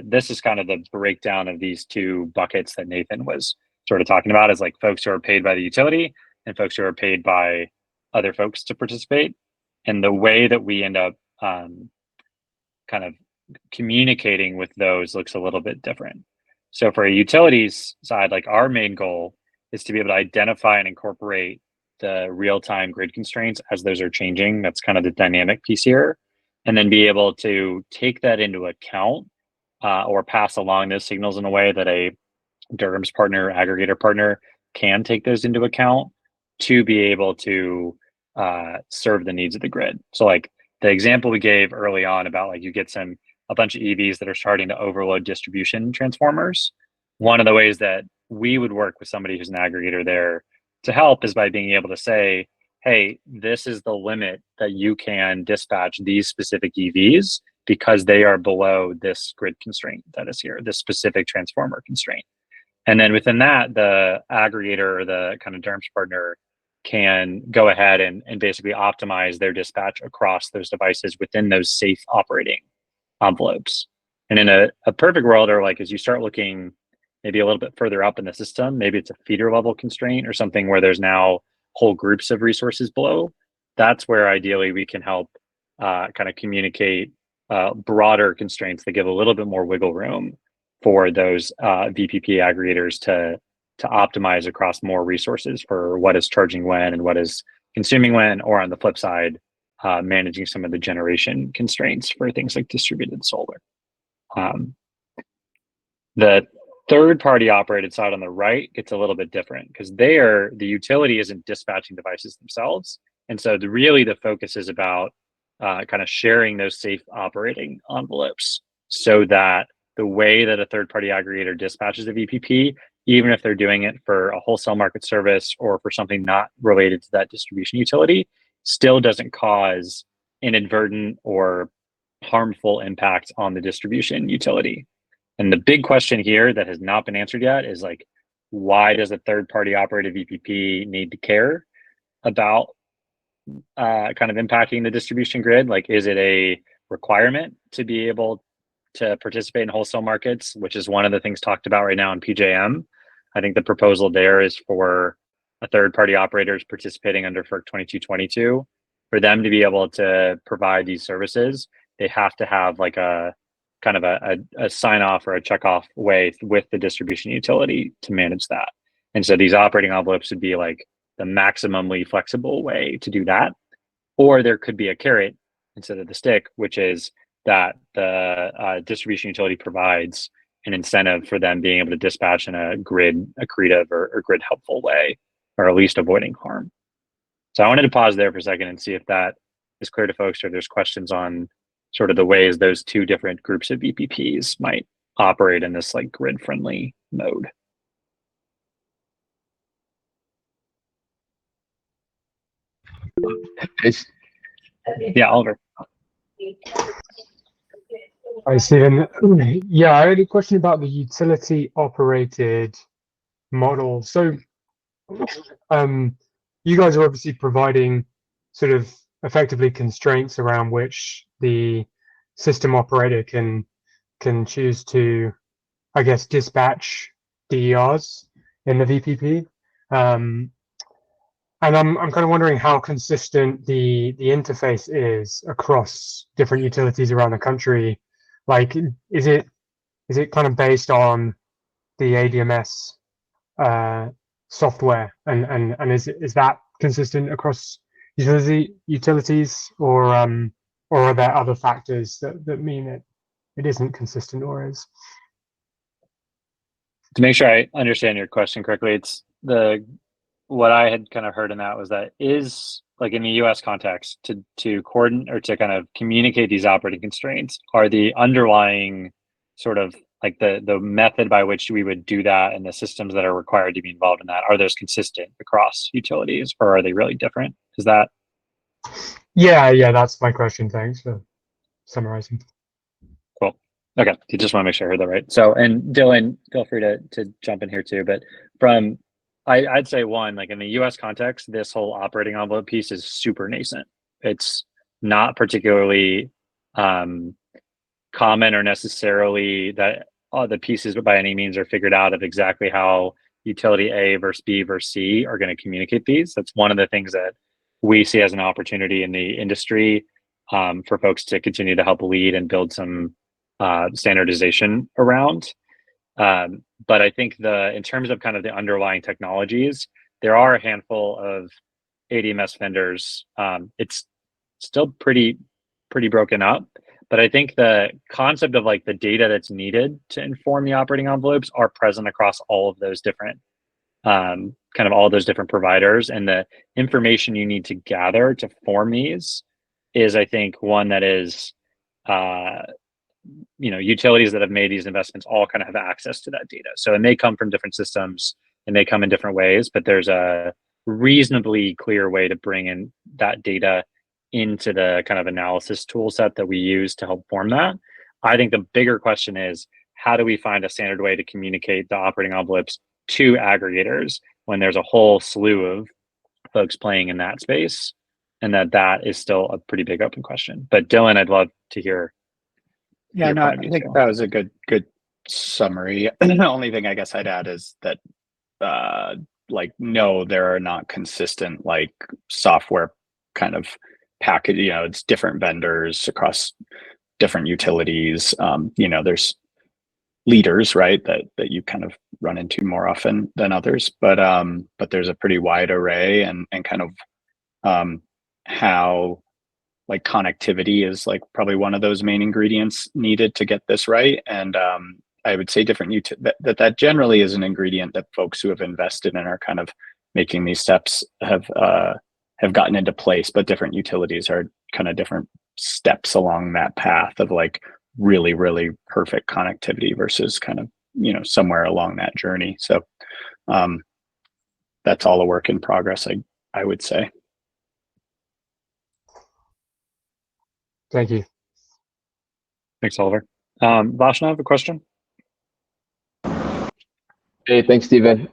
this is kind of the breakdown of these two buckets that Nathan was sort of talking about, is like folks who are paid by the utility and folks who are paid by other folks to participate. And the way that we end up kind of communicating with those looks a little bit different. So for a utilities side, like our main goal is to be able to identify and incorporate the real-time grid constraints as those are changing. That's kind of the dynamic piece here. And then be able to take that into account or pass along those signals in a way that a Derms partner, aggregator partner can take those into account to be able to serve the needs of the grid. So like the example we gave early on about like you get a bunch of EVs that are starting to overload distribution transformers. One of the ways that we would work with somebody who's an aggregator there to help is by being able to say, hey, this is the limit that you can dispatch these specific EVs because they are below this grid constraint that is here, this specific transformer constraint. And then within that, the aggregator or the kind of Derms partner can go ahead and basically optimize their dispatch across those devices within those safe operating envelopes. And in a perfect world, or like as you start looking maybe a little bit further up in the system, maybe it's a feeder level constraint or something where there's now whole groups of resources below, that's where ideally we can help kind of communicate broader constraints that give a little bit more wiggle room for those VPP aggregators to optimize across more resources for what is charging when and what is consuming when, or on the flip side, managing some of the generation constraints for things like distributed solar. The third-party operated side on the right gets a little bit different because the utility isn't dispatching devices themselves, and so really the focus is about kind of sharing those safe operating envelopes so that the way that a third-party aggregator dispatches a VPP, even if they're doing it for a wholesale market service or for something not related to that distribution utility, still doesn't cause inadvertent or harmful impact on the distribution utility. And the big question here that has not been answered yet is like, why does a third-party operated VPP need to care about kind of impacting the distribution grid? Like, is it a requirement to be able to participate in wholesale markets, which is one of the things talked about right now in PJM? I think the proposal there is for a third-party operators participating under FERC 2222, for them to be able to provide these services, they have to have like a kind of a sign off or a check off way with the distribution utility to manage that. And so these operating envelopes would be like the maximally flexible way to do that. Or there could be a carrot instead of the stick, which is that the distribution utility provides an incentive for them being able to dispatch in a grid accretive or grid helpful way, or at least avoiding harm. So I wanted to pause there for a second and see if that is clear to folks, or there's questions on sort of the ways those two different groups of VPPs might operate in this like grid friendly mode. Yeah, Oliver. Hi, Stephen. Yeah, I had a question about the utility operated model. So you guys are obviously providing sort of effectively constraints around which the system operator can choose to, I guess, dispatch DERs in the VPP. And I'm kind of wondering how consistent the interface is across different utilities around the country. Like, is it kind of based on the ADMS software, and is that consistent across utilities, or are there other factors that mean it isn't consistent, or is? To make sure I understand your question correctly, it's what I had kind of heard in that was that is like in the US context to coordinate or to kind of communicate these operating constraints, are the underlying sort of like the method by which we would do that and the systems that are required to be involved in that, are those consistent across utilities, or are they really different? Is that? Yeah, that's my question. Thanks for summarizing. Cool. Okay, you just want to make sure I heard that right. So, and Dylan, feel free to jump in here too. But from, I'd say one, like in the US context, this whole operating envelope piece is super nascent. It's not particularly common or necessarily that all the pieces by any means are figured out of exactly how utility A versus B versus C are going to communicate these. That's one of the things that we see as an opportunity in the industry for folks to continue to help lead and build some standardization around. But I think in terms of kind of the underlying technologies, there are a handful of ADMS vendors. It's still pretty broken up, but I think the concept of like the data that's needed to inform the operating envelopes are present across all of those different kind of all those different providers, and the information you need to gather to form these is, I think, one that is utilities that have made these investments all kind of have access to that data. So it may come from different systems and they come in different ways, but there's a reasonably clear way to bring in that data into the kind of analysis tool set that we use to help form that. I think the bigger question is, how do we find a standard way to communicate the operating envelopes to aggregators when there's a whole slew of folks playing in that space, and that is still a pretty big open question. But Dylan, I'd love to hear. Yeah, no, I think that was a good summary. The only thing I guess I'd add is that no, there are not consistent like software kind of package, it's different vendors across different utilities. There's leaders, right, that you kind of run into more often than others. But there's a pretty wide array, and kind of how like connectivity is like probably one of those main ingredients needed to get this right. And I would say that generally is an ingredient that folks who have invested and are kind of making these steps have gotten into place, but different utilities are kind of different steps along that path of like really, really perfect connectivity versus kind of, somewhere along that journey. So that's all a work in progress, I would say. Thank you. Thanks, Oliver. Vaishnav, I have a question. Hey, thanks, Stephen.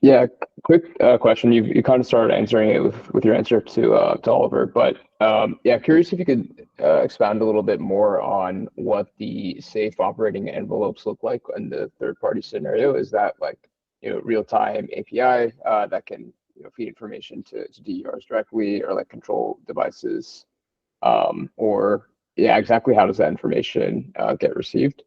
Yeah, quick question. You kind of started answering it with your answer to Oliver, but yeah, curious if you could expound a little bit more on what the safe operating envelopes look like in the third-party scenario. Is that like real-time API that can feed information to DERs directly, or like control devices, or yeah, exactly how does that information get received?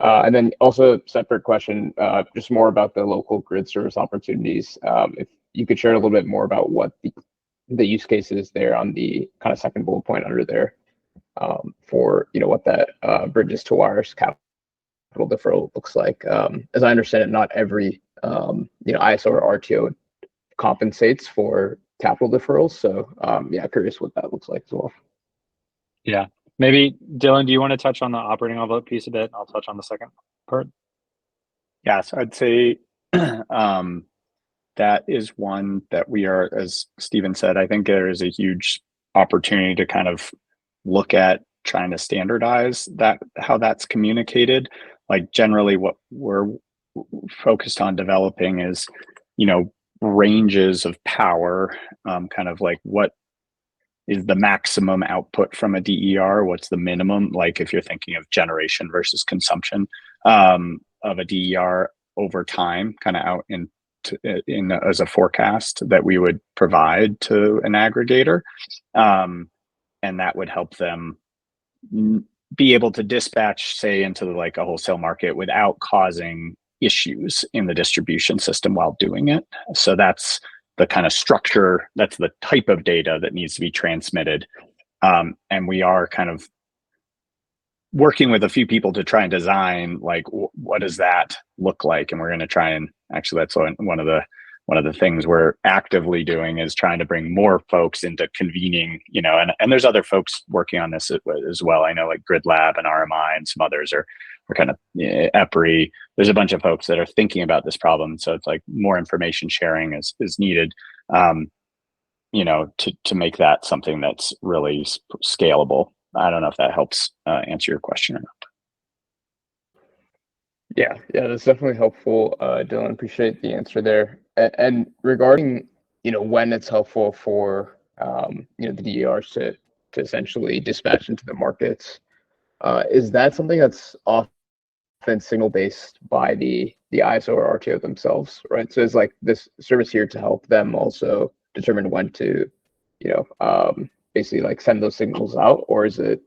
And then also separate question, just more about the local grid service opportunities. If you could share a little bit more about what the use case is there on the kind of second bullet point under there, for what that bridges to wires capital deferral looks like. As I understand it, not every ISO or RTO compensates for capital deferrals. So yeah, curious what that looks like as well. Yeah. Maybe Dylan, do you want to touch on the operating envelope piece a bit? I'll touch on the second part. Yeah, so I'd say that is one that we are, as Stephen said, I think there is a huge opportunity to kind of look at trying to standardize that, how that's communicated. Like generally what we're focused on developing is, ranges of power, kind of like what is the maximum output from a DER? What's the minimum? Like if you're thinking of generation versus consumption of a DER over time, kind of out in as a forecast that we would provide to an aggregator, and that would help them be able to dispatch, say, into like a wholesale market without causing issues in the distribution system while doing it. So that's the kind of structure, that's the type of data that needs to be transmitted. And we are kind of working with a few people to try and design like what does that look like, and we're going to try and actually that's one of the things we're actively doing is trying to bring more folks into convening, and there's other folks working on this as well. I know like Grid Lab and RMI and some others are kind of EPRI. There's a bunch of folks that are thinking about this problem. So it's like more information sharing is needed, to make that something that's really scalable. I don't know if that helps answer your question or not. Yeah, that's definitely helpful, Dylan. Appreciate the answer there. And regarding, when it's helpful for, the DERs to essentially dispatch into the markets, is that something that's often signal based by the ISO or RTO themselves, right? So is like this service here to help them also determine when to, basically like send those signals out, or is it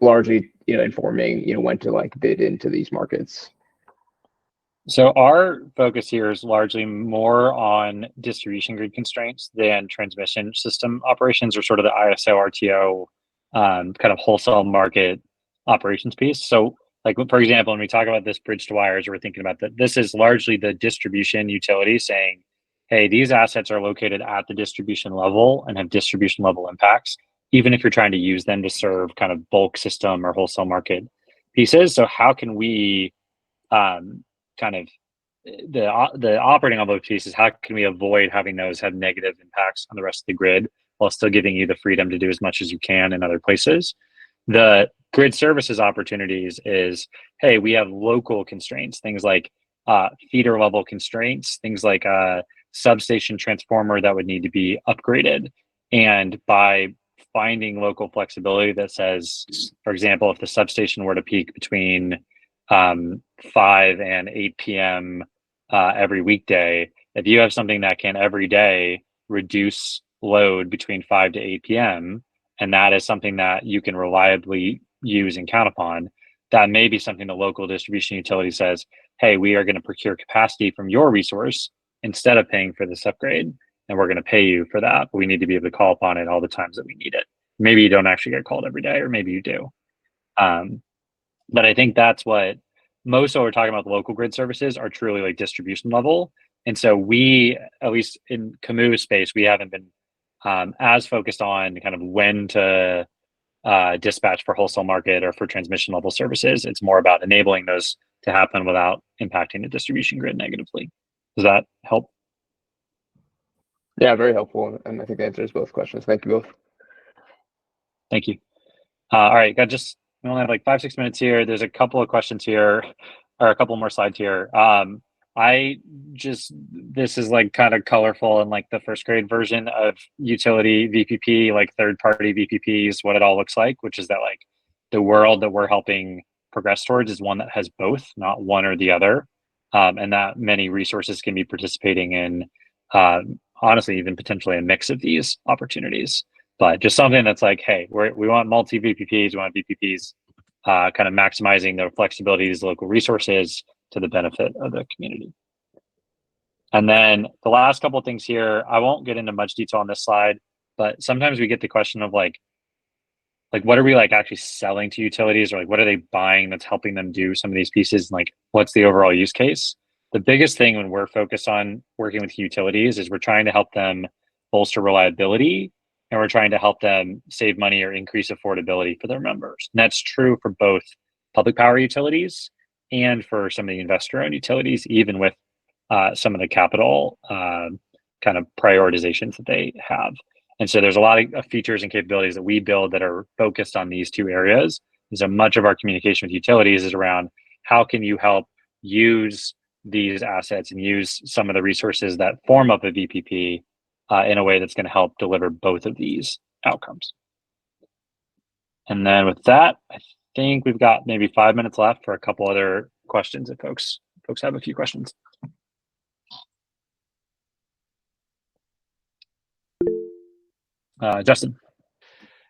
largely, informing, when to like bid into these markets? So our focus here is largely more on distribution grid constraints than transmission system operations, or sort of the ISO RTO kind of wholesale market operations piece. So like, for example, when we talk about this bridge to wires, we're thinking about that this is largely the distribution utility saying, hey, these assets are located at the distribution level and have distribution level impacts, even if you're trying to use them to serve kind of bulk system or wholesale market pieces. So how can we kind of the operating envelope piece is how can we avoid having those have negative impacts on the rest of the grid while still giving you the freedom to do as much as you can in other places. The grid services opportunities is, hey, we have local constraints, things like feeder level constraints, things like a substation transformer that would need to be upgraded. And by finding local flexibility that says, for example, if the substation were to peak between 5 and 8 p.m. Every weekday, if you have something that can every day reduce load between 5 to 8 p.m., and that is something that you can reliably use and count upon, that may be something the local distribution utility says, hey, we are going to procure capacity from your resource instead of paying for this upgrade, and we're going to pay you for that, but we need to be able to call upon it all the times that we need it. Maybe you don't actually get called every day, or maybe you do. But I think that's what most of what we're talking about, the local grid services, are truly like distribution level. And so we, at least in Camus space, we haven't been as focused on kind of when to dispatch for wholesale market or for transmission level services. It's more about enabling those to happen without impacting the distribution grid negatively. Does that help? Yeah, very helpful. And I think that answers both questions. Thank you both. Thank you. All right, we only have like 5-6 minutes here. There's a couple of questions here, or a couple more slides here. This is like kind of colorful and like the first grade version of utility VPP, like third party VPPs, what it all looks like, which is that like the world that we're helping progress towards is one that has both, not one or the other. And that many resources can be participating in, honestly, even potentially a mix of these opportunities. But just something that's like, hey, we want multi VPPs, we want VPPs, kind of maximizing the flexibility of these local resources to the benefit of the community. And then the last couple of things here, I won't get into much detail on this slide, but sometimes we get the question of like what are we like actually selling to utilities, or like what are they buying that's helping them do some of these pieces, and like what's the overall use case? The biggest thing when we're focused on working with utilities is we're trying to help them bolster reliability, and we're trying to help them save money or increase affordability for their members. And that's true for both public power utilities and for some of the investor-owned utilities, even with some of the capital kind of prioritizations that they have. And so there's a lot of features and capabilities that we build that are focused on these two areas. And so much of our communication with utilities is around how can you help use these assets and use some of the resources that form up a VPP in a way that's going to help deliver both of these outcomes. And then with that, I think we've got maybe 5 minutes left for a couple other questions if folks have a few questions. Justin.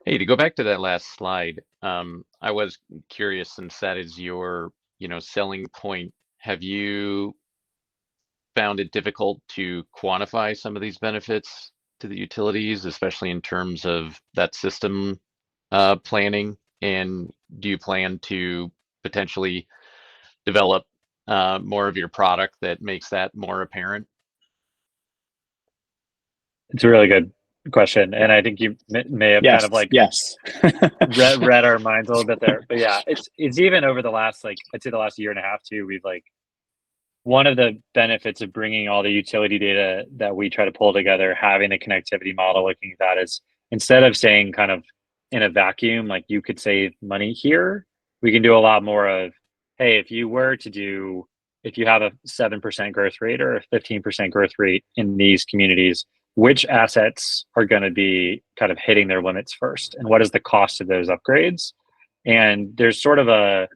Hey, to go back to that last slide, I was curious, since that is your, selling point, have you found it difficult to quantify some of these benefits to the utilities, especially in terms of that system planning? And do you plan to potentially develop more of your product that makes that more apparent? It's a really good question, and I think you may have kind of like read our minds a little bit there. But yeah, it's even over the last, like, I'd say the last year and a half too, we've like, one of the benefits of bringing all the utility data that we try to pull together, having a connectivity model, looking at that, is instead of saying kind of in a vacuum, like you could save money here, we can do a lot more of, hey, if you have a 7% growth rate or a 15% growth rate in these communities, which assets are going to be kind of hitting their limits first, and what is the cost of those upgrades? And there's sort of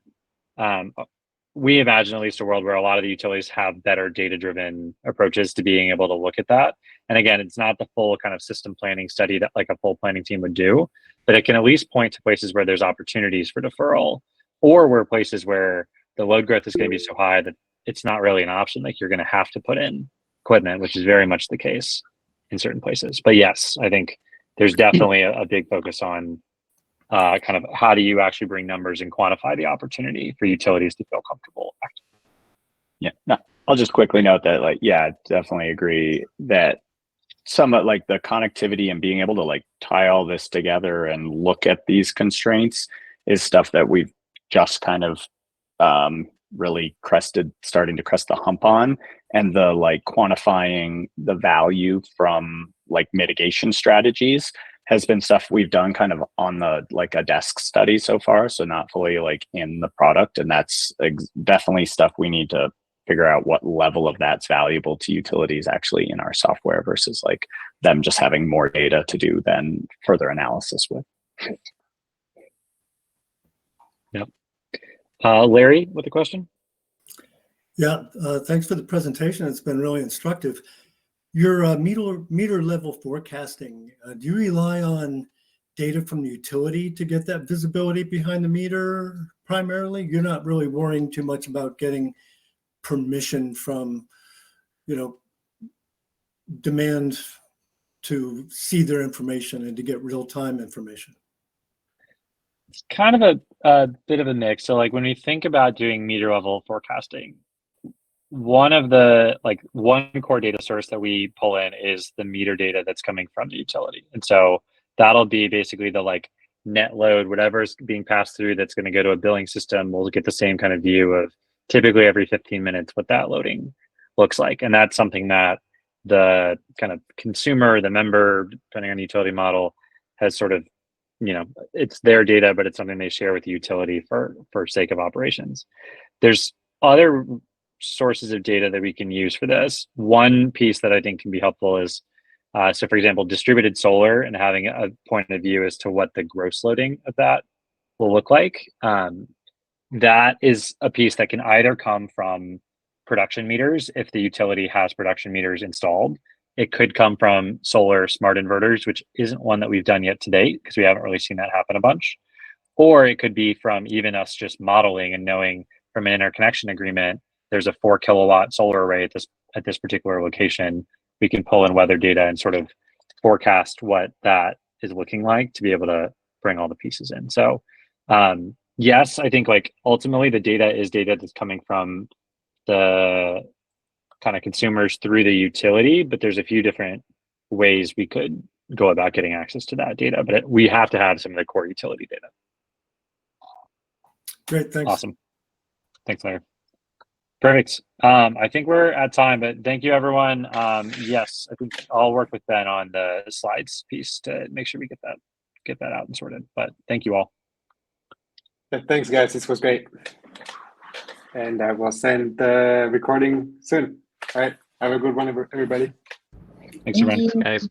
we imagine at least a world where a lot of the utilities have better data-driven approaches to being able to look at that. And again, it's not the full kind of system planning study that like a full planning team would do, but it can at least point to places where there's opportunities for deferral, or where places where the load growth is going to be so high that it's not really an option, like you're going to have to put in equipment, which is very much the case in certain places. But yes, I think there's definitely a big focus on kind of how do you actually bring numbers and quantify the opportunity for utilities to feel comfortable. Yeah, no, I'll just quickly note that, like, yeah, definitely agree that some of like the connectivity and being able to like tie all this together and look at these constraints is stuff that we've just kind of really starting to crest the hump on. And the like quantifying the value from like mitigation strategies has been stuff we've done kind of on the like a desk study so far, so not fully like in the product. And that's definitely stuff we need to figure out what level of that's valuable to utilities actually in our software versus like them just having more data to do than further analysis with. Yep. Larry with a question. Yeah, thanks for the presentation. It's been really instructive. Your meter level forecasting, do you rely on data from the utility to get that visibility behind the meter primarily? You're not really worrying too much about getting permission from, demand to see their information and to get real-time information? It's kind of a bit of a mix. So like when we think about doing meter level forecasting, one core data source that we pull in is the meter data that's coming from the utility. And so that'll be basically the like net load, whatever's being passed through that's going to go to a billing system. We'll get the same kind of view of typically every 15 minutes what that loading looks like. And that's something that the kind of consumer, the member, depending on the utility model, has sort of, it's their data, but it's something they share with the utility for sake of operations. There's other sources of data that we can use for this. One piece that I think can be helpful is, so for example, distributed solar and having a point of view as to what the gross loading of that will look like. That is a piece that can either come from production meters if the utility has production meters installed. It could come from solar smart inverters, which isn't one that we've done yet to date because we haven't really seen that happen a bunch. Or it could be from even us just modeling and knowing from an interconnection agreement, there's a 4 kilowatt solar array at this particular location. We can pull in weather data and sort of forecast what that is looking like to be able to bring all the pieces in. So yes, I think like ultimately the data is data that's coming from the kind of consumers through the utility, but there's a few different ways we could go about getting access to that data, but we have to have some of the core utility data. Great, thanks. Awesome. Thanks, Larry. Perfect. I think we're at time, but thank you, everyone. Yes, I think I'll work with Ben on the slides piece to make sure we get that out and sorted. But thank you all. Thanks, guys. This was great. And I will send the recording soon. All right. Have a good one, everybody. Thanks, everyone. Guys.